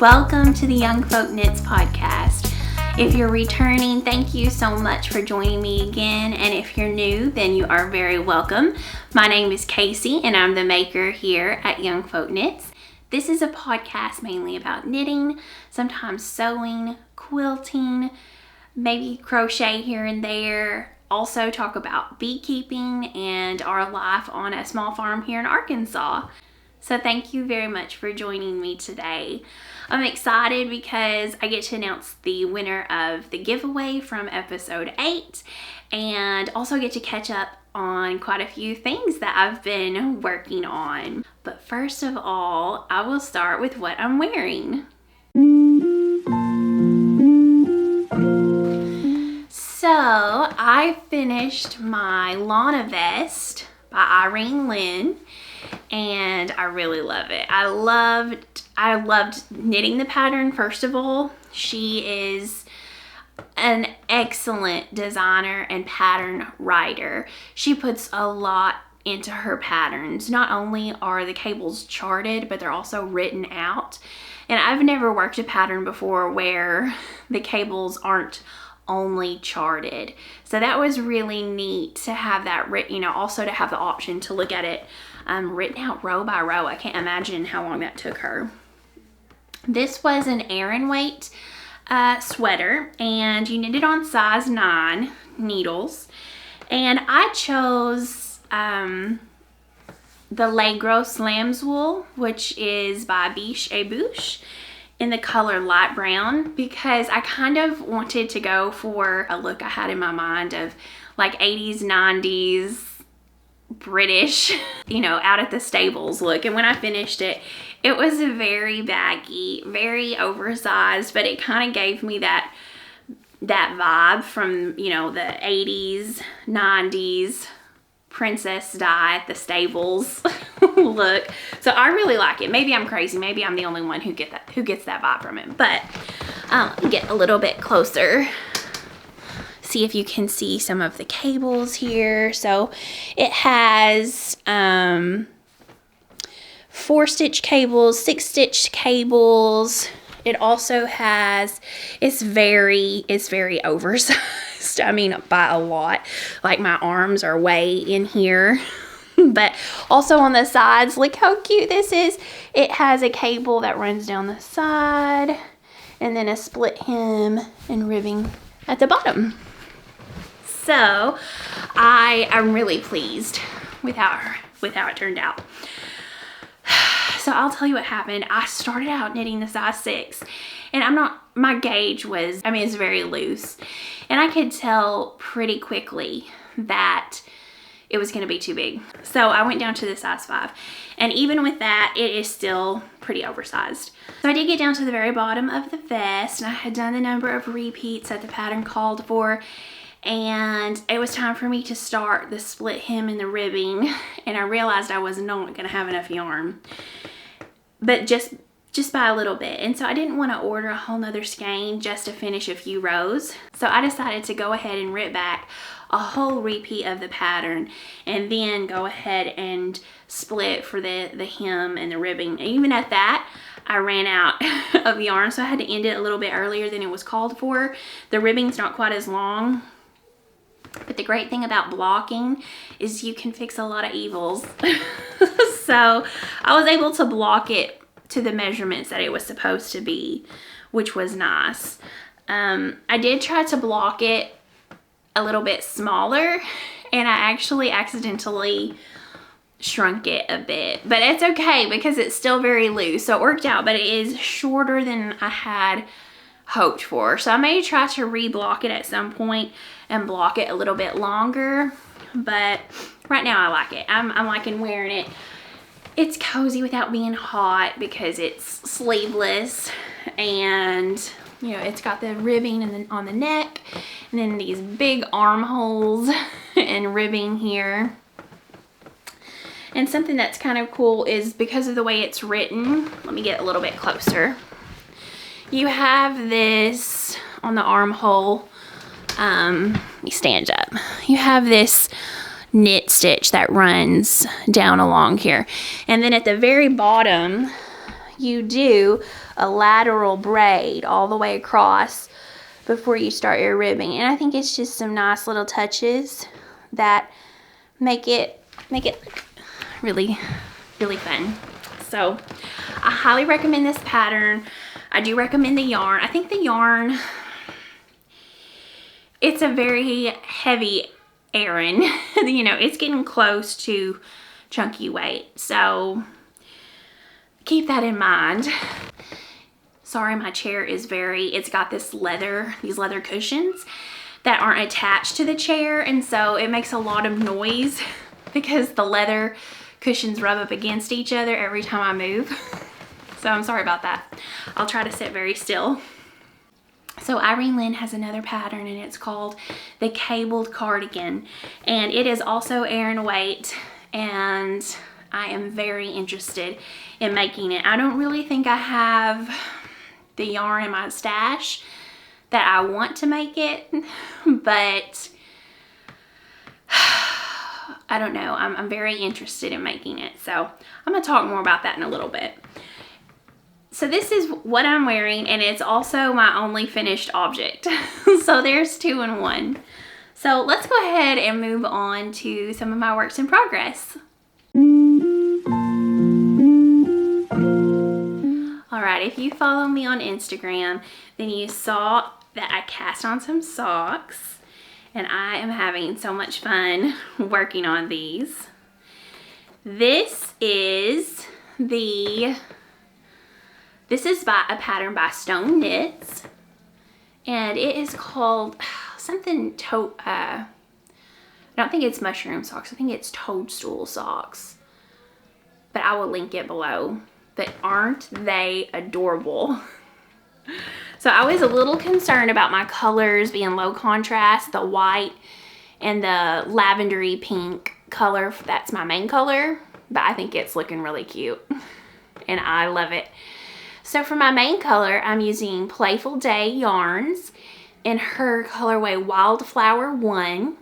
Welcome to the Youngfolk Knits podcast. If you're returning, thank you so much for joining me again. And if you're new, then you are very welcome. My name is Casey and I'm the maker here at Youngfolk Knits. This is a podcast mainly about knitting, sometimes sewing, quilting, maybe crochet here and there. Also talk about beekeeping and our life on a small farm here in Arkansas. So thank you very much for joining me today. I'm excited because I get to announce the winner of the giveaway from episode 8 and also get to catch up on quite a few things that I've been working on. But first of all, I will start with what I'm wearing. So I finished my Lana Vest by Irene Lin and I really love it. I loved knitting the pattern. First of all, she is an excellent designer and pattern writer. She puts a lot into her patterns. Not only are the cables charted, but they're also written out. And I've never worked a pattern before where the cables aren't only charted. So that was really neat to have that written, also to have the option to look at it written out row by row. I can't imagine how long that took her. This was an Aran weight sweater and you knit it on size 9 needles. And I chose the Legros Lamb's Wool, which is by Beeshaw in the color light brown, because I kind of wanted to go for a look I had in my mind of like 80s, 90s British, out at the stables look. And when I finished it, it was very baggy, very oversized, but it kind of gave me that vibe from, the 80s, 90s Princess Di at the stables look. So I really like it. Maybe I'm crazy. Maybe I'm the only one who gets that vibe from it. But get a little bit closer. See if you can see some of the cables here. So it has 4-stitch cables, 6-stitch cables. It also has, it's very oversized. I mean, by a lot. Like my arms are way in here. But also on the sides, look how cute this is. It has a cable that runs down the side and then a split hem and ribbing at the bottom. So I'm really pleased with how it turned out. So I'll tell you what happened. I started out knitting the size 6 and my gauge was, it's very loose. And I could tell pretty quickly that it was going to be too big. So I went down to the size 5. And even with that, it is still pretty oversized. So I did get down to the very bottom of the vest. And I had done the number of repeats that the pattern called for. And it was time for me to start the split hem and the ribbing. And I realized I was not going to have enough yarn. But just by a little bit. And so I didn't want to order a whole nother skein just to finish a few rows. So I decided to go ahead and rip back a whole repeat of the pattern and then go ahead and split for the hem and the ribbing. And even at that, I ran out of yarn, so I had to end it a little bit earlier than it was called for. The ribbing's not quite as long. But the great thing about blocking is you can fix a lot of evils. So I was able to block it to the measurements that it was supposed to be, which was nice. I did try to block it a little bit smaller and I actually accidentally shrunk it a bit, but it's okay because it's still very loose, so it worked out. But it is shorter than I had hoped for, so I may try to reblock it at some point and block it a little bit longer. But right now I like it. I'm liking wearing it. It's cozy without being hot because it's sleeveless, and it's got the ribbing and then on the neck and then these big armholes and ribbing here. And something that's kind of cool is because of the way it's written, let me get a little bit closer. You have this on the armhole, let me stand up. You have this knit stitch that runs down along here. And then at the very bottom, you do a lateral braid all the way across before you start your ribbing. And I think it's just some nice little touches that make it look really, really fun. So I highly recommend this pattern. I do recommend the yarn. I think the yarn, it's a very heavy Aran. You know, it's getting close to chunky weight. So keep that in mind. Sorry, my chair is it's got these leather cushions that aren't attached to the chair. And so it makes a lot of noise because the leather cushions rub up against each other every time I move. So I'm sorry about that. I'll try to sit very still. So Irene Lin has another pattern, and it's called the Cabled Cardigan. And it is also Aran weight, and I am very interested in making it. I don't really think I have the yarn in my stash that I want to make it, but I don't know. I'm very interested in making it. So I'm gonna talk more about that in a little bit. So this is what I'm wearing, and it's also my only finished object. So there's 2 in 1. So let's go ahead and move on to some of my works in progress. All right, if you follow me on Instagram, then you saw that I cast on some socks, and I am having so much fun working on these. This is by a pattern by Stone Knits, and it is called something Tote. I don't think it's mushroom socks. I think it's toadstool socks, but I will link it below. But aren't they adorable? So I was a little concerned about my colors being low contrast, the white and the lavendery pink color. That's my main color, but I think it's looking really cute and I love it. So for my main color, I'm using Playful Day yarns in her colorway Wildflower 1.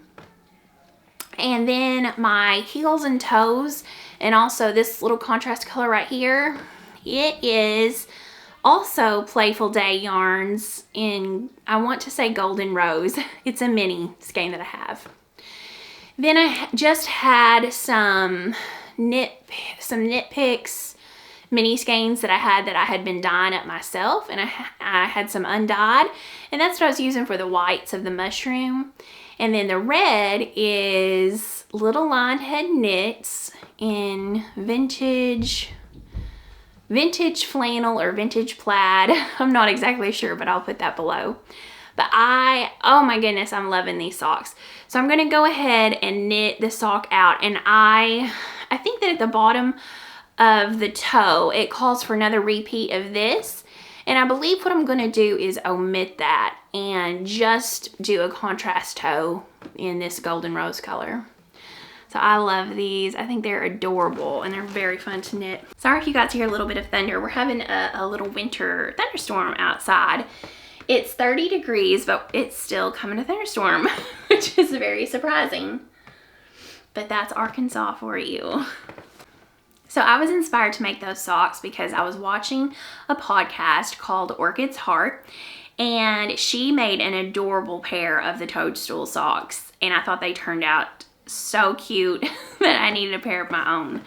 And then my heels and toes, and also this little contrast color right here, it is also Playful Day yarns in, I want to say Golden Rose. It's a mini skein that I have. Then I just had some knit picks mini skeins that I had been dyeing up myself, and I had some undyed, and that's what I was using for the whites of the mushroom. And then the red is Little Line Head Knits in vintage flannel or vintage plaid. I'm not exactly sure, but I'll put that below. But oh my goodness, I'm loving these socks. So I'm gonna go ahead and knit the sock out, and I think that at the bottom of the toe, it calls for another repeat of this. And I believe what I'm gonna do is omit that and just do a contrast toe in this golden rose color. So I love these. I think they're adorable and they're very fun to knit. Sorry if you got to hear a little bit of thunder. We're having a little winter thunderstorm outside. It's 30 degrees, but it's still coming a thunderstorm, which is very surprising. But that's Arkansas for you. So I was inspired to make those socks because I was watching a podcast called Orchid's Heart, and she made an adorable pair of the toadstool socks, and I thought they turned out so cute that I needed a pair of my own.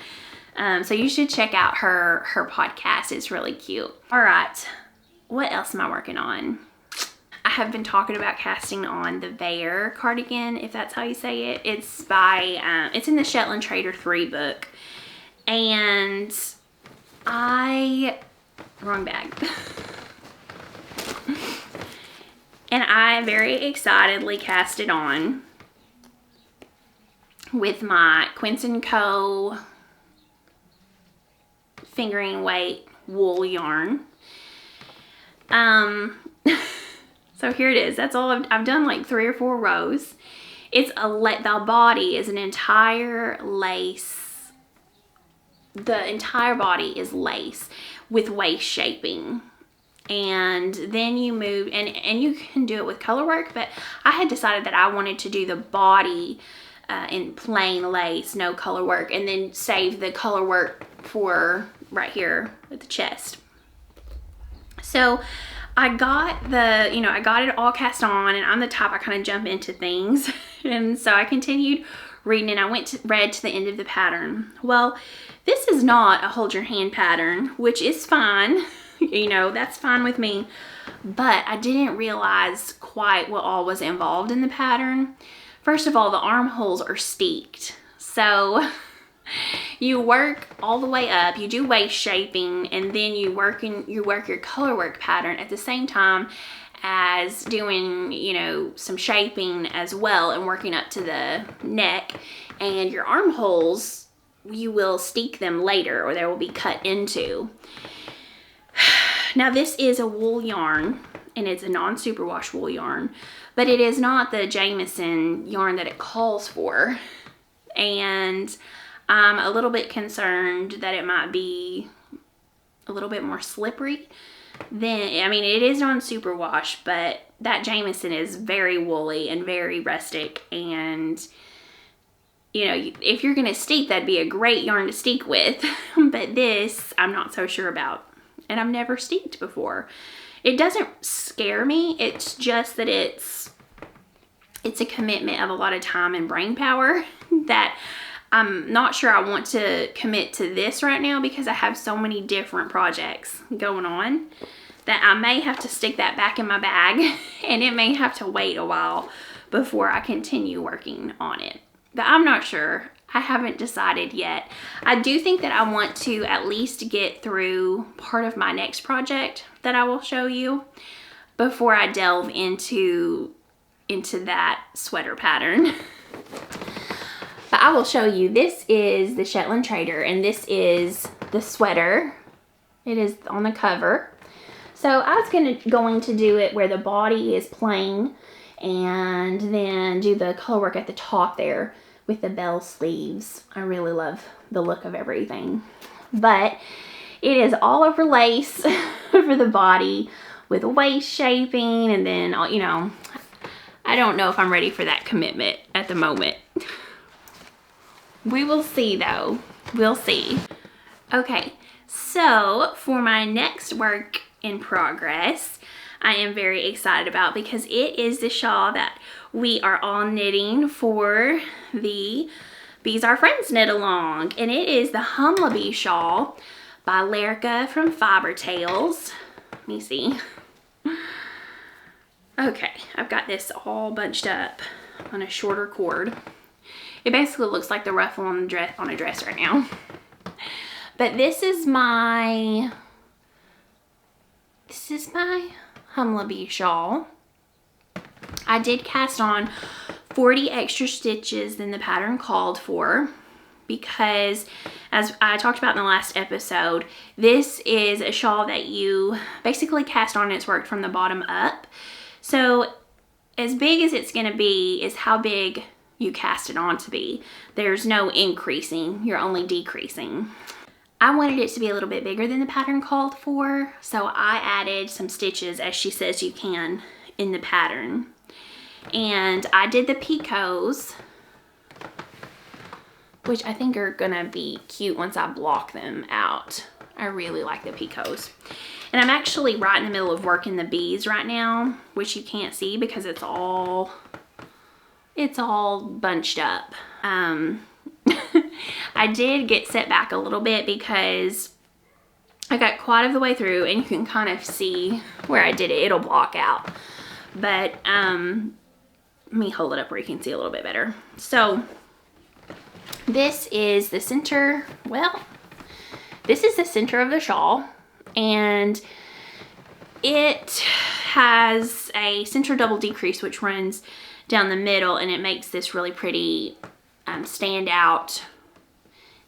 So you should check out her podcast. It's really cute. All right, what else am I working on? I have been talking about casting on the Bear cardigan, if that's how you say it. It's by, it's in the Shetland Trader 3 book. And wrong bag. And I very excitedly cast it on with my Quince & Co. fingering weight wool yarn. So here it is. That's all I've done, like 3 or 4 rows. It's the body is an entire lace. The entire body is lace with waist shaping, and then you move, and you can do it with color work, but I had decided that I wanted to do the body in plain lace, no color work, and then save the color work for right here with the chest. So I got I got it all cast on, and I'm the type, I kind of jump into things. And so I continued reading, and I read to the end of the pattern. Well, this is not a hold your hand pattern, which is fine. That's fine with me. But I didn't realize quite what all was involved in the pattern. First of all, the armholes are steeked. So you work all the way up, you do waist shaping, and then you work your color work pattern at the same time as doing, some shaping as well, and working up to the neck. And your armholes, you will steek them later, or they will be cut into. Now this is a wool yarn, and it's a non-superwash wool yarn, but it is not the Jameson yarn that it calls for. And I'm a little bit concerned that it might be a little bit more slippery than, it is non-superwash, but that Jameson is very woolly and very rustic. And, if you're going to steek, that'd be a great yarn to steek with. But this, I'm not so sure about. And I've never steeked before. It doesn't scare me. It's just that it's a commitment of a lot of time and brain power that I'm not sure I want to commit to this right now, because I have so many different projects going on that I may have to stick that back in my bag, and it may have to wait a while before I continue working on it. But I'm not sure. I haven't decided yet. I do think that I want to at least get through part of my next project that I will show you before I delve into that sweater pattern. But I will show you. This is the Shetland Trader, and this is the sweater. It is on the cover. So I was going to do it where the body is plain, and then do the color work at the top there with the bell sleeves. I really love the look of everything. But it is all over lace for the body with waist shaping, and then, I don't know if I'm ready for that commitment at the moment. We will see though. We'll see. Okay, so for my next work in progress, I am very excited about, because it is the shawl that we are all knitting for the Bees Our Friends Knit Along. And it is the Bee Shawl by Lerica from Fiber Tales. Let me see. Okay, I've got this all bunched up on a shorter cord. It basically looks like the ruffle on a dress right now. But this is my Bee Shawl. I did cast on 40 extra stitches than the pattern called for, because, as I talked about in the last episode, this is a shawl that you basically cast on, and it's worked from the bottom up. So as big as it's going to be is how big you cast it on to be. There's no increasing, you're only decreasing. I wanted it to be a little bit bigger than the pattern called for, so I added some stitches, as she says you can, in the pattern. And I did the picots, which I think are gonna be cute once I block them out. I really like the picots. And I'm actually right in the middle of working the bees right now, which you can't see because it's all bunched up. I did get set back a little bit because I got quite of the way through, and you can kind of see where I did it. It'll block out. But let me hold it up where you can see a little bit better. So this is the center. Well, this is the center of the shawl, and it has a center double decrease which runs down the middle, and it makes this really pretty standout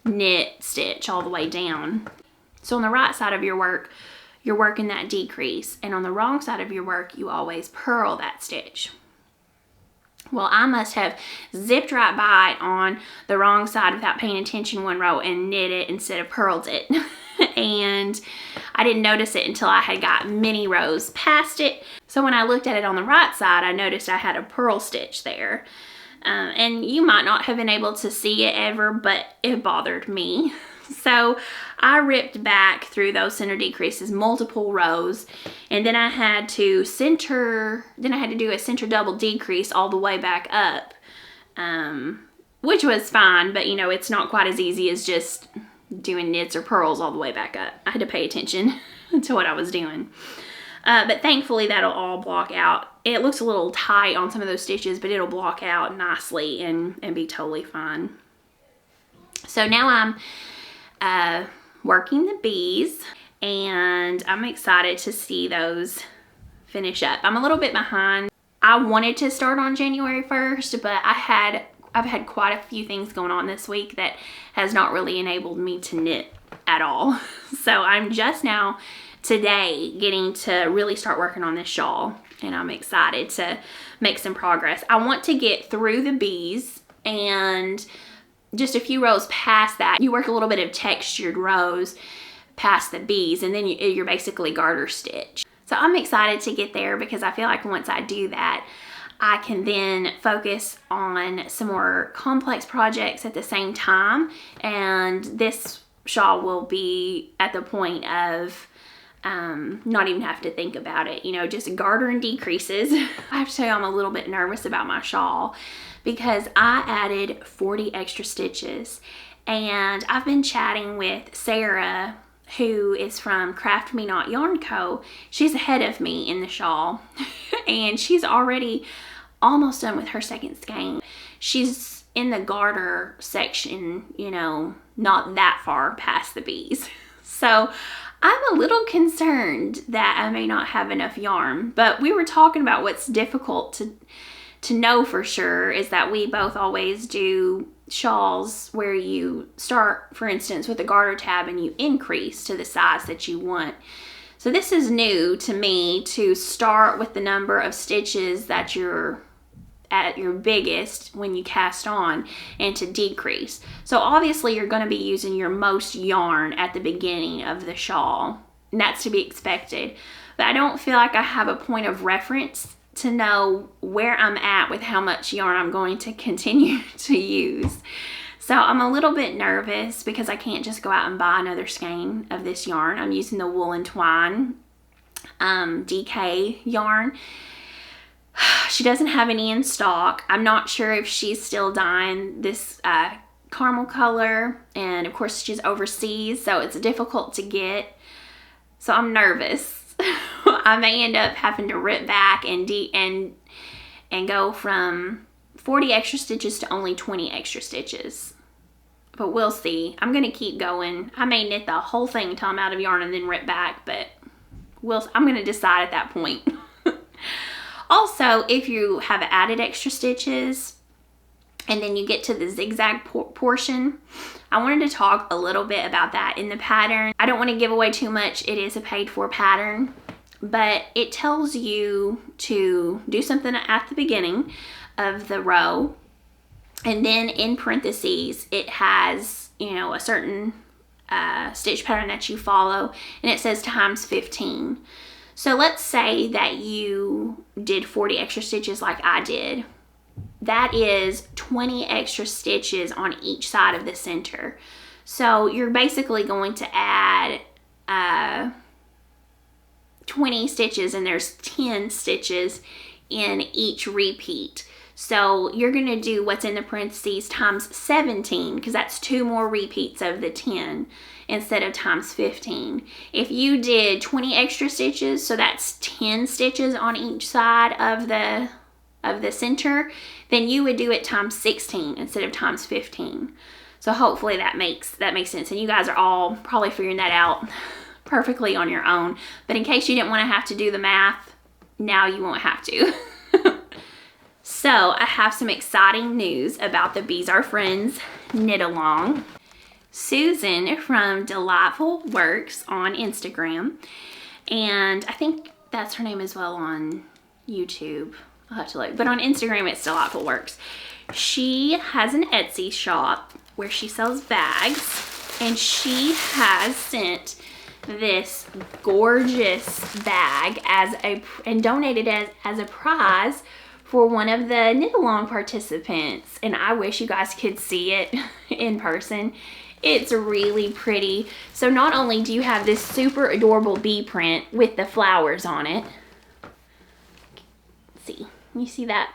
knit stitch all the way down. So on the right side of your work, you're working that decrease, and on the wrong side of your work, you always purl that stitch. Well, I must have zipped right by on the wrong side without paying attention one row and knit it instead of purled it. And I didn't notice it until I had got many rows past it. So when I looked at it on the right side, I noticed I had a purl stitch there. And you might not have been able to see it ever, but it bothered me. So I ripped back through those center decreases multiple rows, and then I had to do a center double decrease all the way back up, which was fine, but you know, it's not quite as easy as just doing knits or purls all the way back up. I had to pay attention to what I was doing. But thankfully that'll all block out. It looks a little tight on some of those stitches, but it'll block out nicely and be totally fine. So now I'm working the bees, and I'm excited to see those finish up. I'm a little bit behind. I wanted to start on January 1st, but I've had quite a few things going on this week that has not really enabled me to knit at all. So I'm just now today getting to really start working on this shawl, and I'm excited to make some progress. I want to get through the bees, and just a few rows past that, you work a little bit of textured rows past the bees, and then you're basically garter stitch. So I'm excited to get there, because I feel like once I do that, I can then focus on some more complex projects at the same time, and this shawl will be at the point of not even have to think about it, you know, just garter and decreases. I have to tell you, I'm a little bit nervous about my shawl because I added 40 extra stitches, and I've been chatting with Sarah, who is from Craft Me Not Yarn Co. She's ahead of me in the shawl and she's already almost done with her second skein. She's in the garter section, you know, not that far past the bees. So I'm a little concerned that I may not have enough yarn, but we were talking about what's difficult to know for sure is that we both always do shawls where you start, for instance, with a garter tab and you increase to the size that you want. So this is new to me, to start with the number of stitches that you're at your biggest when you cast on, and to decrease. So obviously you're going to be using your most yarn at the beginning of the shawl, and that's to be expected. But I don't feel like I have a point of reference to know where I'm at with how much yarn I'm going to continue to use. So I'm a little bit nervous because I can't just go out and buy another skein of this yarn. I'm using the Wollentwine DK yarn. She doesn't have any in stock. I'm not sure if she's still dyeing this caramel color, and of course she's overseas, so it's difficult to get. So I'm nervous. I may end up having to rip back and go from 40 extra stitches to only 20 extra stitches. But we'll see. I'm going to keep going. I may knit the whole thing until I'm out of yarn and then rip back, but I'm going to decide at that point. Also, if you have added extra stitches and then you get to the zigzag portion, I wanted to talk a little bit about that in the pattern. I don't want to give away too much. It is a paid for pattern, but it tells you to do something at the beginning of the row, and then in parentheses it has, you know, a certain stitch pattern that you follow, and it says times 15. So let's say that you did 40 extra stitches like I did. That is 20 extra stitches on each side of the center. So you're basically going to add 20 stitches, and there's 10 stitches in each repeat. So you're going to do what's in the parentheses times 17, because that's 2 more repeats of the 10 instead of times 15. If you did 20 extra stitches, so that's 10 stitches on each side of the center, then you would do it times 16 instead of times 15. So hopefully that makes sense, and you guys are all probably figuring that out perfectly on your own. But in case you didn't want to have to do the math, now you won't have to. So I have some exciting news about the Bees Are Friends knit along. Susan from Delightful Works on Instagram, and I think that's her name as well on YouTube. I'll have to look, but on Instagram it's Delightful Works. She has an Etsy shop where she sells bags, and she has sent this gorgeous bag and donated as a prize for one of the knit along participants. And I wish you guys could see it in person. It's really pretty. So not only do you have this super adorable bee print with the flowers on it. Let's see, you see that?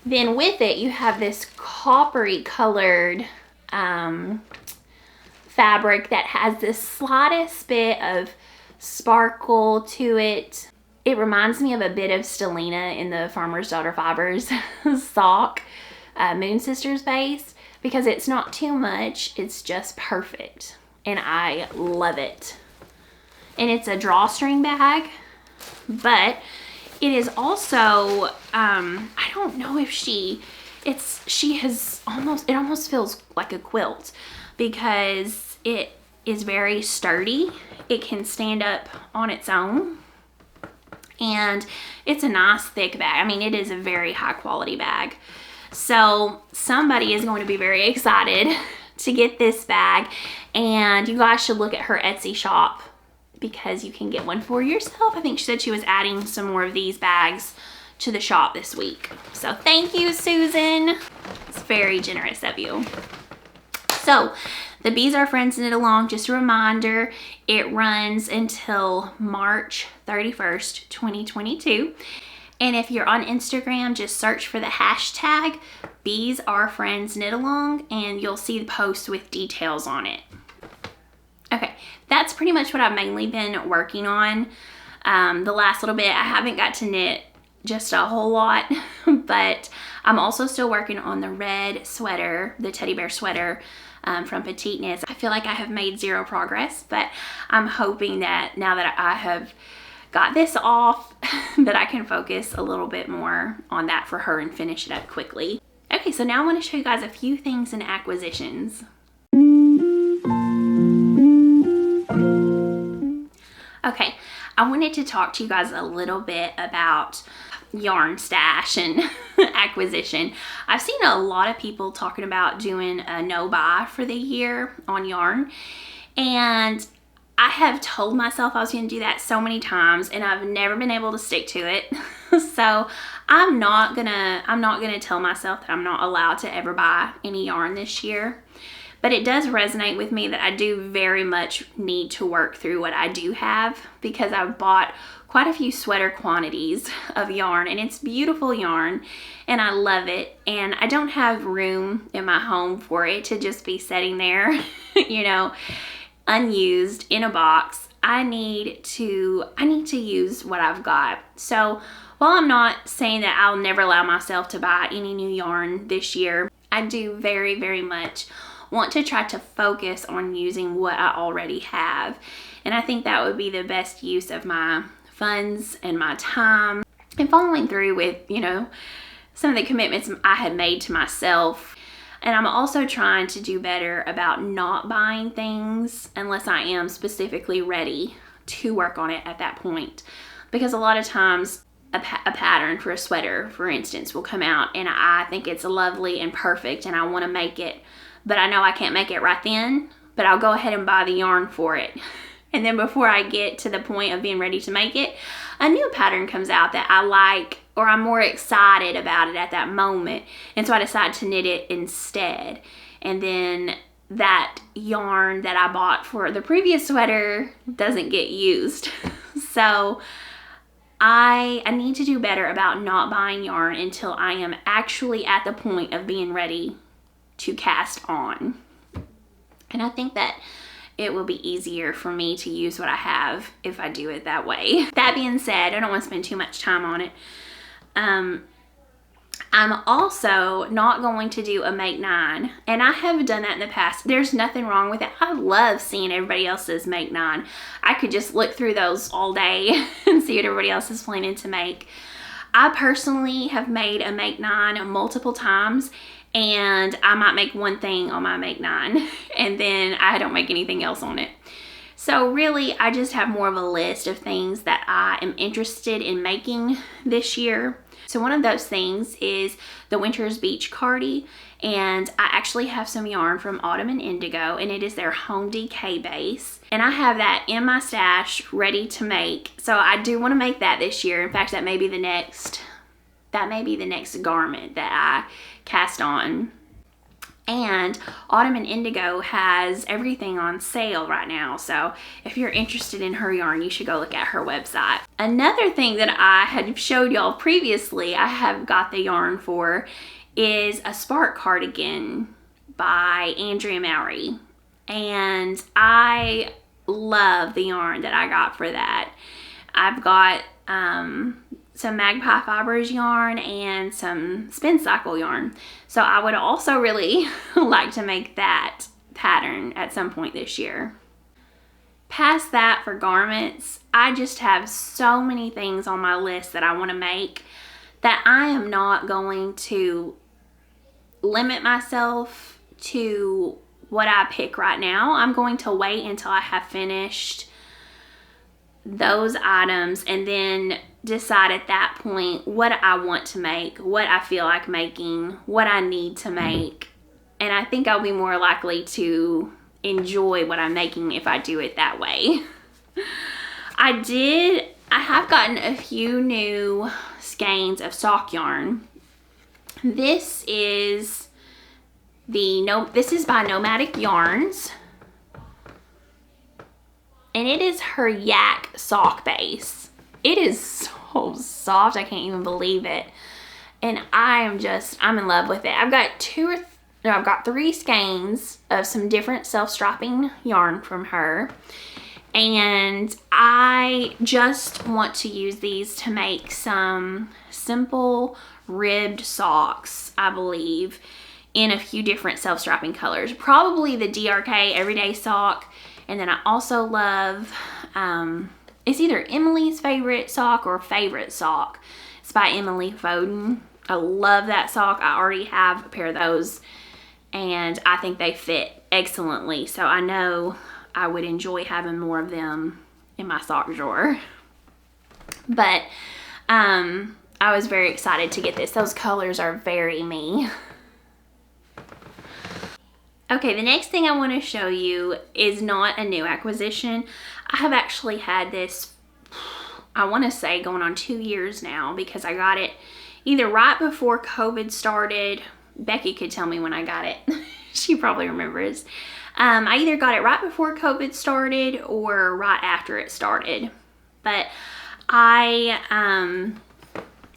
Then with it, you have this coppery colored fabric that has the slightest bit of sparkle to it. It reminds me of a bit of Stellina in the Farmer's Daughter Fibers sock Moon Sisters base, because it's not too much, it's just perfect, and I love it. And it's a drawstring bag, but it is also I don't know if it almost feels like a quilt, because it is very sturdy. It can stand up on its own, and it's a nice thick bag. I mean, it is a very high quality bag. So somebody is going to be very excited to get this bag, and you guys should look at her Etsy shop because you can get one for yourself. I think she said she was adding some more of these bags to the shop this week. So thank you, Susan. It's very generous of you. So the Bees Are Friends Knit Along, just a reminder, it runs until March 31st, 2022. And if you're on Instagram, just search for the hashtag Bees Are Friends Knit Along, and you'll see the post with details on it. Okay, that's pretty much what I've mainly been working on the last little bit. I haven't got to knit just a whole lot, but I'm also still working on the red sweater, the teddy bear sweater from Petite Knits. I feel like I have made zero progress, but I'm hoping that now that I have got this off, that I can focus a little bit more on that for her and finish it up quickly. Okay, so now I want to show you guys a few things in acquisitions. Okay, I wanted to talk to you guys a little bit about yarn stash and acquisition. I've seen a lot of people talking about doing a no buy for the year on yarn, and I have told myself I was going to do that so many times, and I've never been able to stick to it. So I'm not gonna tell myself that I'm not allowed to ever buy any yarn this year. But it does resonate with me that I do very much need to work through what I do have, because I've bought quite a few sweater quantities of yarn, and it's beautiful yarn and I love it, and I don't have room in my home for it to just be sitting there, you know, unused in a box. I need to use what I've got. So while I'm not saying that I'll never allow myself to buy any new yarn this year, I do very, very much want to try to focus on using what I already have. And I think that would be the best use of my funds and my time, and following through with, you know, some of the commitments I had made to myself. And I'm also trying to do better about not buying things unless I am specifically ready to work on it at that point. Because a lot of times a pattern for a sweater, for instance, will come out and I think it's lovely and perfect and I want to make it, but I know I can't make it right then, but I'll go ahead and buy the yarn for it. And then before I get to the point of being ready to make it, a new pattern comes out that I like, or I'm more excited about it at that moment. And so I decide to knit it instead. And then that yarn that I bought for the previous sweater doesn't get used. So I need to do better about not buying yarn until I am actually at the point of being ready to cast on. And I think that it will be easier for me to use what I have if I do it that way. That being said, I don't want to spend too much time on it. I'm also not going to do a make 9, and I have done that in the past. There's nothing wrong with it. I love seeing everybody else's make 9. I could just look through those all day and see what everybody else is planning to make. I personally have made a make 9 multiple times, and I might make one thing on my make 9 and then I don't make anything else on it. So really, I just have more of a list of things that I am interested in making this year. So one of those things is the Winter's Beach Cardi, and I actually have some yarn from Autumn and Indigo, and it is their Home DK base. And I have that in my stash ready to make. So I do want to make that this year. In fact, that may be the next garment that I cast on. And Autumn and Indigo has everything on sale right now. So if you're interested in her yarn, you should go look at her website. Another thing that I had showed y'all previously, I have got the yarn for, is a Spark cardigan by Andrea Mowry. And I love the yarn that I got for that. I've got some Magpie Fibers yarn and some Spin Cycle yarn. So I would also really like to make that pattern at some point this year. Past that, for garments, I just have so many things on my list that I want to make that I am not going to limit myself to what I pick right now. I'm going to wait until I have finished those items and then decide at that point what I want to make, what I feel like making, what I need to make. And I think I'll be more likely to enjoy what I'm making if I do it that way. I have gotten a few new skeins of sock yarn. This is by Nomadic Yarns. And it is her yak sock base. It is so soft, I can't even believe it. And I'm in love with it. I've got 3 skeins of some different self-strapping yarn from her. And I just want to use these to make some simple ribbed socks, I believe, in a few different self-strapping colors. Probably the DRK Everyday Sock. And then I also love, it's either Emily's Favorite Sock or Favorite Sock. It's by Emily Foden. I love that sock. I already have a pair of those, and I think they fit excellently. So I know I would enjoy having more of them in my sock drawer. But I was very excited to get this. Those colors are very me. Okay, the next thing I want to show you is not a new acquisition. I have actually had this, I want to say, going on 2 years now, because I got it either right before COVID started. Becky could tell me when I got it. She probably remembers. I either got it right before COVID started or right after it started. But I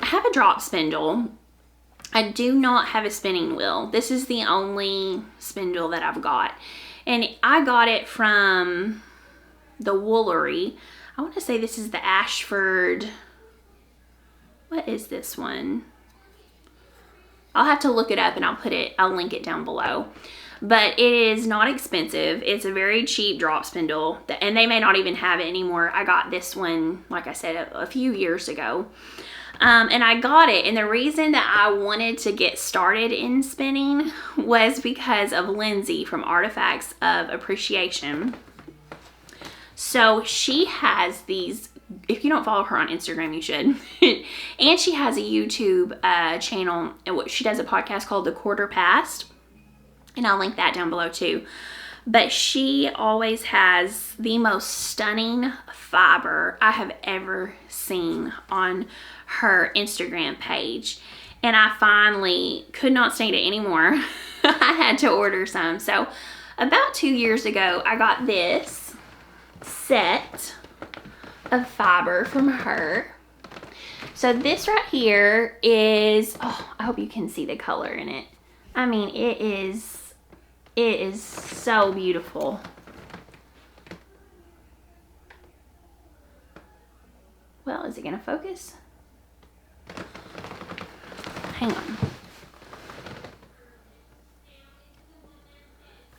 have a drop spindle. I do not have a spinning wheel. This is the only spindle that I've got. And I got it from the Woolery. I want to say this is the Ashford. What is this one? I'll have to look it up and I'll link it down below. But it is not expensive. It's a very cheap drop spindle. And they may not even have it anymore. I got this one, like I said, a few years ago. And I got it, and the reason that I wanted to get started in spinning was because of Lindsay from Artifacts of Appreciation. So she has these, if you don't follow her on Instagram, you should. And she has a YouTube channel, and she does a podcast called The Quarter Past, and I'll link that down below too. But she always has the most stunning fiber I have ever seen on her Instagram page. And I finally could not stand it anymore. I had to order some. So about 2 years ago, I got this set of fiber from her. So this right here is, oh, I hope you can see the color in it. I mean, it is so beautiful. Well, is it gonna focus? Hang on.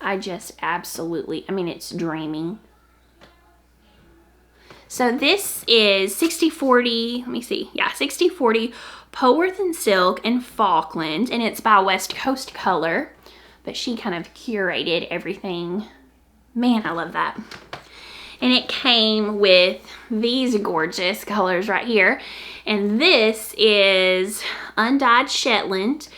I just absolutely, I mean, it's dreamy. So this is 60/40, let me see, yeah, 60/40 Polworth and Silk and Falkland, and it's by West Coast Color, but she kind of curated everything. Man, I love that. And it came with these gorgeous colors right here. And this is Undyed Shetland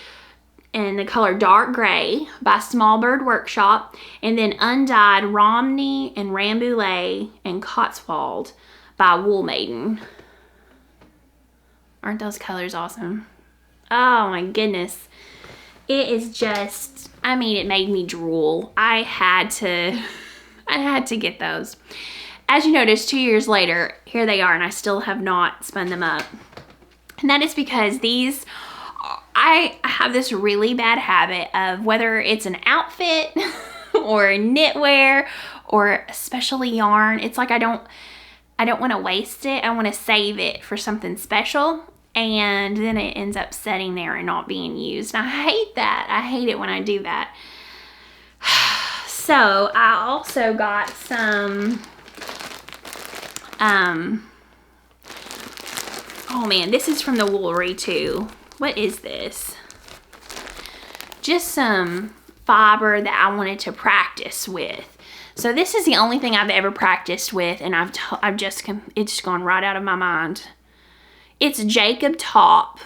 in the color Dark Gray by Small Bird Workshop. And then Undyed Romney and Rambouillet and Cotswold by Wool Maiden. Aren't those colors awesome? Oh my goodness. It is just, I mean, it made me drool. I had to get those. As you notice, 2 years later, here they are, and I still have not spun them up. And that is because these, I have this really bad habit of, whether it's an outfit or knitwear or especially yarn, it's like I don't want to waste it. I want to save it for something special, and then it ends up sitting there and not being used. And I hate that. I hate it when I do that. So I also got some, oh man, this is from the Woolery too. What is this? Just some fiber that I wanted to practice with. So this is the only thing I've ever practiced with, and it's just gone right out of my mind. It's Jacob Top,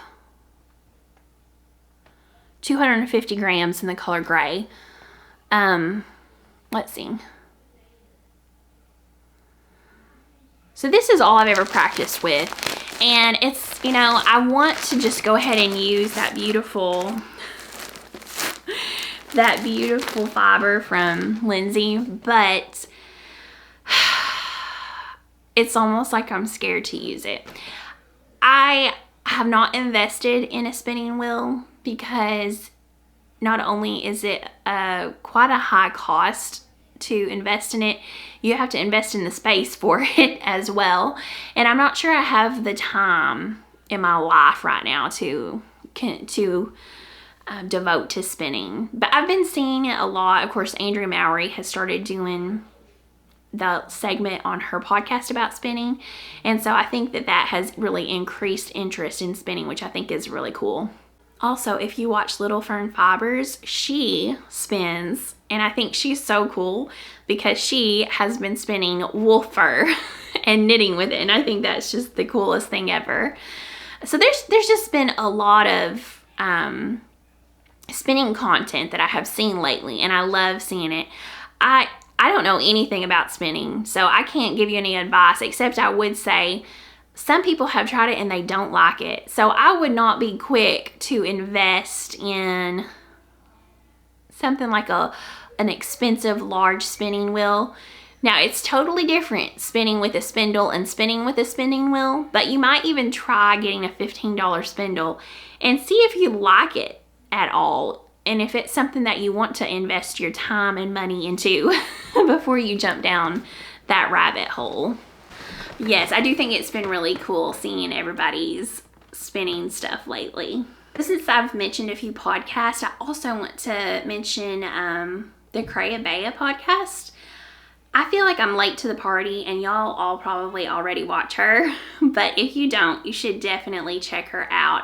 250 grams in the color gray. Let's see. So this is all I've ever practiced with, and it's, you know, I want to just go ahead and use that beautiful fiber from Lindsay, but it's almost like I'm scared to use it. I have not invested in a spinning wheel because not only is it quite a high cost to invest in it, you have to invest in the space for it as well. And I'm not sure I have the time in my life right now to devote to spinning. But I've been seeing it a lot. Of course, Andrea Mowry has started doing the segment on her podcast about spinning. And so I think that has really increased interest in spinning, which I think is really cool. Also, if you watch Little Fern Fibers, she spins, and I think she's so cool because she has been spinning wolf fur and knitting with it, and I think that's just the coolest thing ever. So there's just been a lot of spinning content that I have seen lately, and I love seeing it. I don't know anything about spinning, so I can't give you any advice, except I would say some people have tried it and they don't like it. So I would not be quick to invest in something like an expensive large spinning wheel. Now, it's totally different spinning with a spindle and spinning with a spinning wheel, but you might even try getting a $15 spindle and see if you like it at all, and if it's something that you want to invest your time and money into before you jump down that rabbit hole. Yes, I do think it's been really cool seeing everybody's spinning stuff lately. Since I've mentioned a few podcasts, I also want to mention the Crayabea podcast. I feel like I'm late to the party, and y'all all probably already watch her, but if you don't, you should definitely check her out.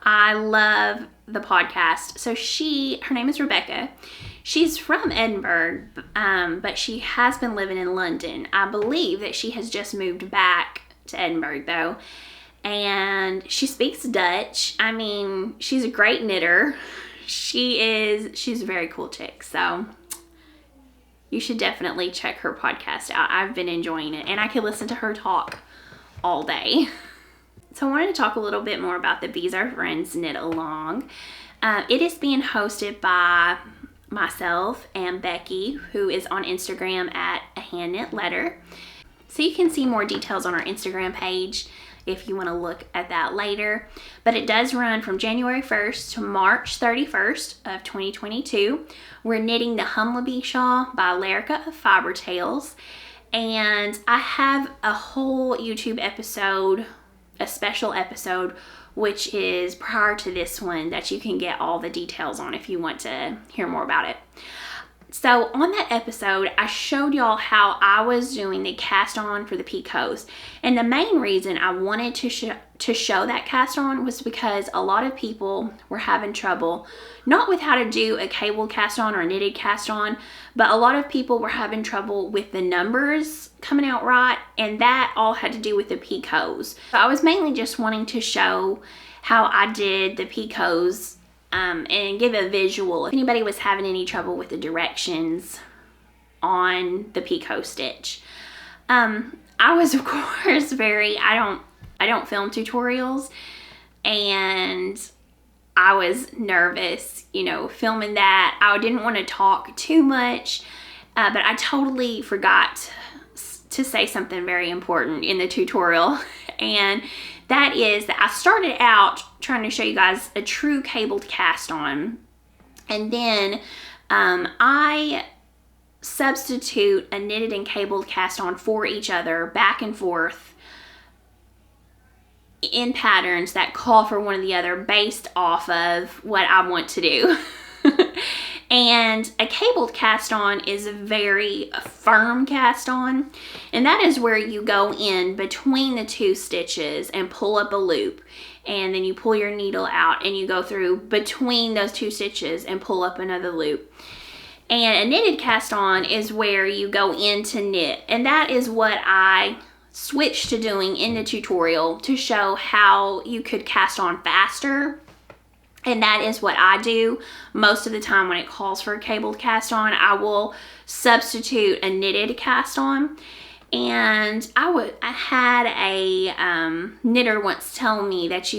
I love the podcast. So her name is Rebecca. She's from Edinburgh, but she has been living in London. I believe that she has just moved back to Edinburgh though, and she speaks Dutch. I mean, she's a great knitter. She's a very cool chick, so you should definitely check her podcast out. I've been enjoying it, and I could listen to her talk all day. So I wanted to talk a little bit more about the Bees Are Friends Knit Along. It is being hosted by myself and Becky, who is on Instagram at A Hand Knit Letter. So you can see more details on our Instagram page if you want to look at that later. But it does run from January 1st to March 31st of 2022. We're knitting the Humla Bee Shawl by Lerica of Fiber Tales. And I have a whole YouTube episode, a special episode, which is prior to this one, that you can get all the details on if you want to hear more about it. So on that episode, I showed y'all how I was doing the cast on for the picots. And the main reason I wanted to show that cast on was because a lot of people were having trouble, not with how to do a cable cast on or a knitted cast on, but a lot of people were having trouble with the numbers coming out right, and that all had to do with the picots. So I was mainly just wanting to show how I did the picots and give a visual if anybody was having any trouble with the directions on the picot stitch. I was, of course, I don't film tutorials, and I was nervous, you know, filming that. I didn't want to talk too much, but I totally forgot to say something very important in the tutorial. And that is that I started out trying to show you guys a true cabled cast on. And then I substitute a knitted and cabled cast on for each other back and forth in patterns that call for one or the other based off of what I want to do. And a cabled cast on is a very firm cast on, and that is where you go in between the two stitches and pull up a loop, and then you pull your needle out and you go through between those two stitches and pull up another loop. And a knitted cast on is where you go in to knit, and that is what I switched to doing in the tutorial to show how you could cast on faster. And that is what I do most of the time when it calls for a cabled cast on. I will substitute a knitted cast on. And I had a knitter once tell me that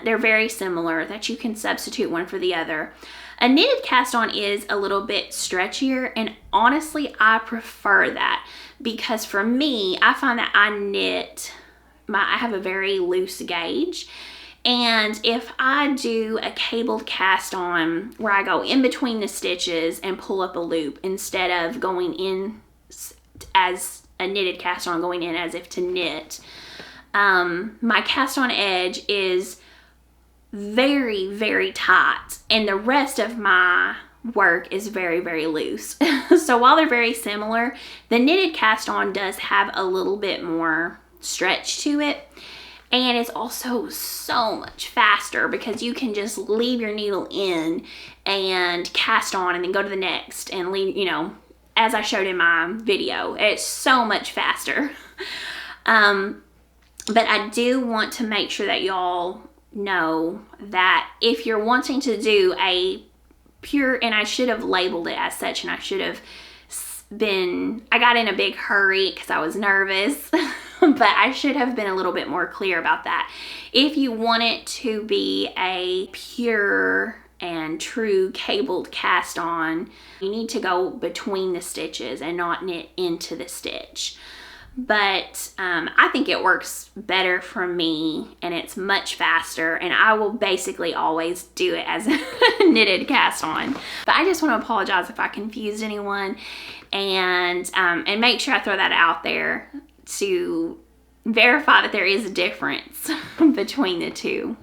they're very similar, that you can substitute one for the other. A knitted cast on is a little bit stretchier, and honestly I prefer that, because for me, I find that I have a very loose gauge. And if I do a cabled cast on where I go in between the stitches and pull up a loop instead of going in as a knitted cast on, going in as if to knit, my cast on edge is very, very tight, and the rest of my work is very, very loose. So while they're very similar, the knitted cast on does have a little bit more stretch to it. And it's also so much faster because you can just leave your needle in and cast on and then go to the next and leave, you know, as I showed in my video. It's so much faster. But I do want to make sure that y'all know that if you're wanting to do a pure, and I should have labeled it as such, and I should have I got in a big hurry because I was nervous. But I should have been a little bit more clear about that. If you want it to be a pure and true cabled cast on, you need to go between the stitches and not knit into the stitch. But I think it works better for me, and it's much faster, and I will basically always do it as a knitted cast on. But I just want to apologize if I confused anyone, and make sure I throw that out there to verify that there is a difference between the two.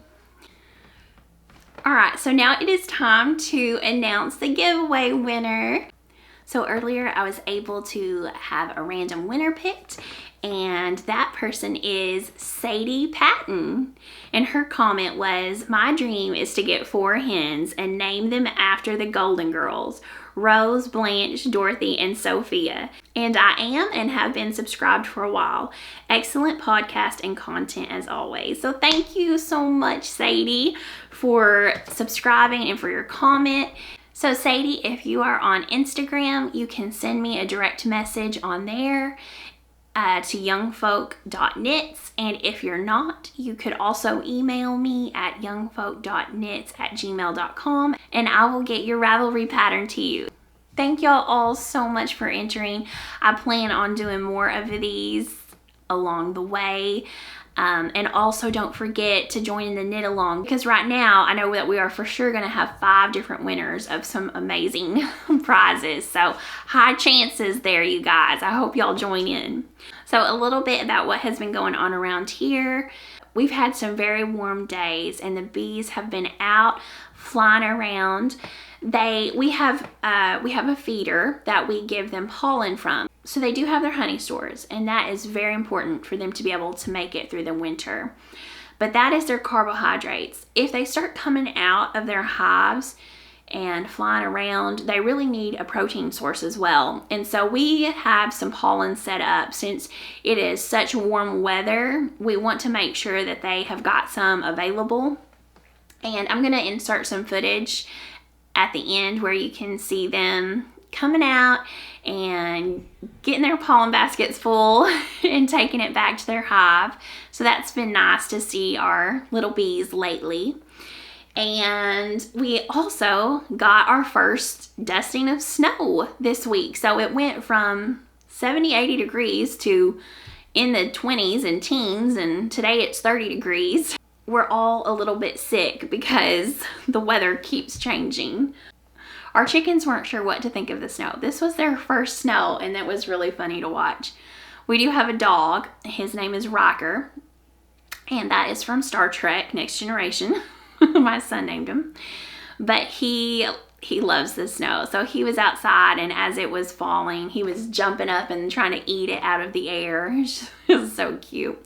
All right, so now it is time to announce the giveaway winner. So earlier I was able to have a random winner picked, and that person is Sadie Patton. And her comment was, "My dream is to get 4 hens and name them after the Golden Girls, Rose, Blanche, Dorothy, and Sophia. And I am and have been subscribed for a while. Excellent podcast and content as always." So thank you so much, Sadie, for subscribing and for your comment. So Sadie, if you are on Instagram, you can send me a direct message on there to youngfolk.knits. And if you're not, you could also email me at youngfolk.knits@gmail.com, and I will get your Ravelry pattern to you. Thank y'all all so much for entering. I plan on doing more of these along the way. And also don't forget to join in the knit along, because right now I know that we are for sure going to have 5 different winners of some amazing prizes. So high chances there, you guys. I hope y'all join in. So a little bit about what has been going on around here. We've had some very warm days, and the bees have been out flying around. We have a feeder that we give them pollen from. So they do have their honey stores, and that is very important for them to be able to make it through the winter. But that is their carbohydrates. If they start coming out of their hives and flying around, they really need a protein source as well. And so we have some pollen set up. Since it is such warm weather, we want to make sure that they have got some available. And I'm going to insert some footage at the end where you can see them coming out and getting their pollen baskets full and taking it back to their hive. So that's been nice to see our little bees lately. And we also got our first dusting of snow this week. So it went from 70, 80 degrees to in the 20s and teens, and today it's 30 degrees. We're all a little bit sick because the weather keeps changing. Our chickens weren't sure what to think of the snow. This was their first snow, and it was really funny to watch. We do have a dog. His name is Riker, and that is from Star Trek Next Generation. My son named him. But he loves the snow. So he was outside, and as it was falling, he was jumping up and trying to eat it out of the air. It was so cute.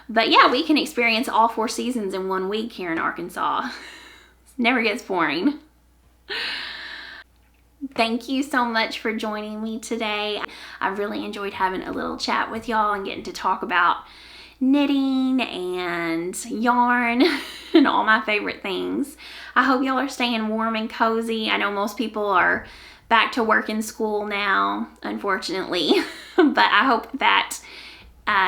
But yeah, we can experience all 4 seasons in 1 week here in Arkansas. It never gets boring. Thank you so much for joining me today. I really enjoyed having a little chat with y'all and getting to talk about knitting and yarn and all my favorite things. I hope y'all are staying warm and cozy. I know most people are back to work and school now, unfortunately, but I hope that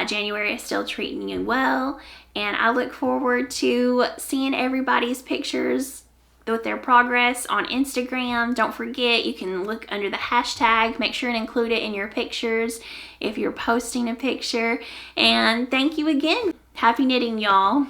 January is still treating you well, and I look forward to seeing everybody's pictures with their progress on Instagram. Don't forget, you can look under the hashtag, make sure and include it in your pictures if you're posting a picture. And thank you again. Happy knitting, y'all.